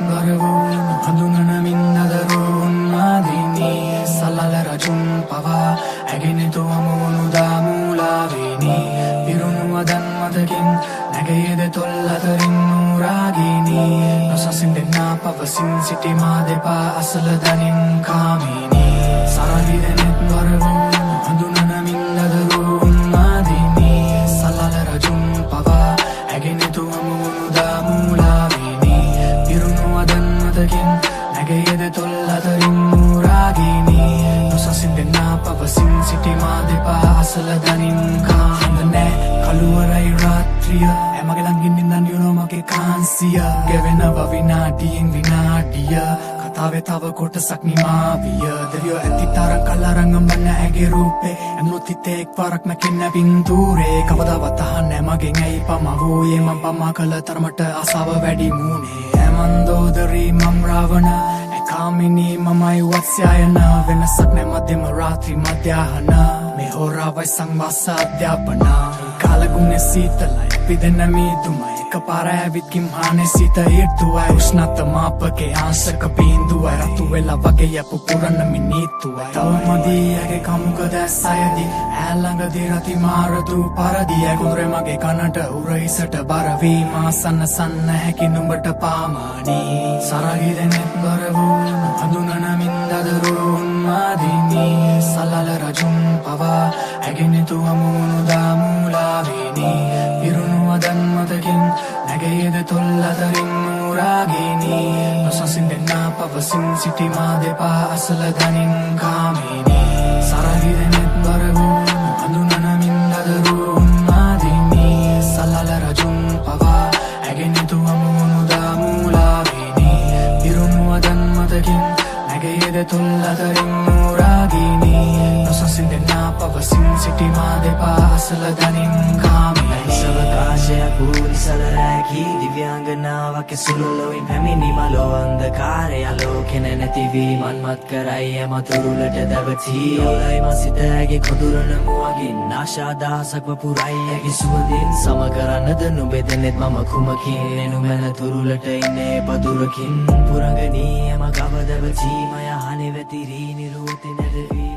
ගරවුන් හඳුනන මින්දදරුන් මාදිනී සල්ලල රජුන් පවා ඇගෙනතු අමුණු දාමූලාවෙනි පිරුණු වදන් මතකින් නැගයේද තොල් අතරින් නූරාගිනී නොසසින් දෙන්නා පවසින් සිටි මා දෙපා අසල දනින් කාමිනී සරලි දෙනෙත් ගරවුන් හඳුනන මින්දදරුන් මාදිනී සල්ලල රජුන් පවා ඇගෙනතු අමුණු දාමූලාවෙනි පිරුණු වදන් මතකින් නැගයේද තොල් අතරින් නූරාගිනී නොසසින් දෙන්නා පවසින් සිටි මා දෙපා අසල දනින් කාමිනී කළුවරයි රාත්‍රිය ඇමගේ ළඟින් නින්දන් යුනෝ මගේ කාන්සිය ගෙවෙනව විනාඩියෙන් විනාඩිය කතාවේ තව කොටසක් නිමාවිය දෙවියෝ ඇති තරම් කල්ලාරං අඹන්න ඇගේ රූපේ ඇම්ලොත් හිතේ එක් පාරක් මැකෙන්න පින්තූරේ කවදාවත් අහන්නේ මගෙන් ඇයි පමා වූයේ මම පමා කළ තරමට ආසාව වැඩි මුනේ ඇමන්දෝදරී මම් රාවණ කාමිනී මමයි වත්ස්යායන වෙනසක් නැ මධ්‍යම රාත්‍රී මධ්‍යාහන මේ හෝරාවයි සංවාස අධ්‍යාපන කාලගුණේ සීතලයි පිදෙන මීදුමයි එකපාර ඇවිත් කිම්හානේ සිත ඊර්තුවයි උෂ්ණත මාපකේ ආංශක බිඳුවයි රතු වෙලා වගේ යපු පුරන මිනිත්තුවයි තවමදී ඇගේ කමුක දැස්සයදී ඈළඟදී රති මාරතු පරදී ඇකුරේ මගේ කනට උරහිසට බර වීම සන්න සන්න හැකි නුඹට පාමානී සරගි දෙනෙත් බරවුන් හඳුනන මින්දදරුන් මාදිනී සල්ලල රජුන් පවා ඇගෙනතු අමුණු දාමූලාවෙනි පිරුණු වදන් මතකින් නැගයේද තොල් අතරින් නූරාගිනී නොසසින් දෙන්නා පවසින් සිටි මා දෙපා අසල දනින් කාමිනී සරලි දෙනෙත් බරවුන් හඳුනන මින්දදරුන් මාදිනී සල්ලල රජුන් පවා ඇගෙනතු අමුණු දාමූලාවෙනි පිරුණු වදන් මතකින් නැගයේද තොල් අතරින් නූරාගිනී නොසසින් දෙන්නා පවසින් සිටි මා දෙපා අසල දනින් කාමිනී සවකාශයක් වූ නිසලරැකි දිව්‍යාංගනාවක් සුළුලොවින් පැමිණි මලෝ අන්ධකාරය ආලෝකෙන නැතිවී මන්මත් කරයි යමතුරුලට දැවටි ඔලයි මසිත ඇගේ කොඳුරන මුවගින් ආශාදහසක් වපුරයි ඇගේ සුවඳින් සම කරන්නද නුඹේ දෙනෙත් මම කුමකින් එනුමැන තුරුලට ඉන්නේ පදුරකින් පුරගනී යම ගව දැවටි මය හනේ වැතිරී නිරෝධි නැදවී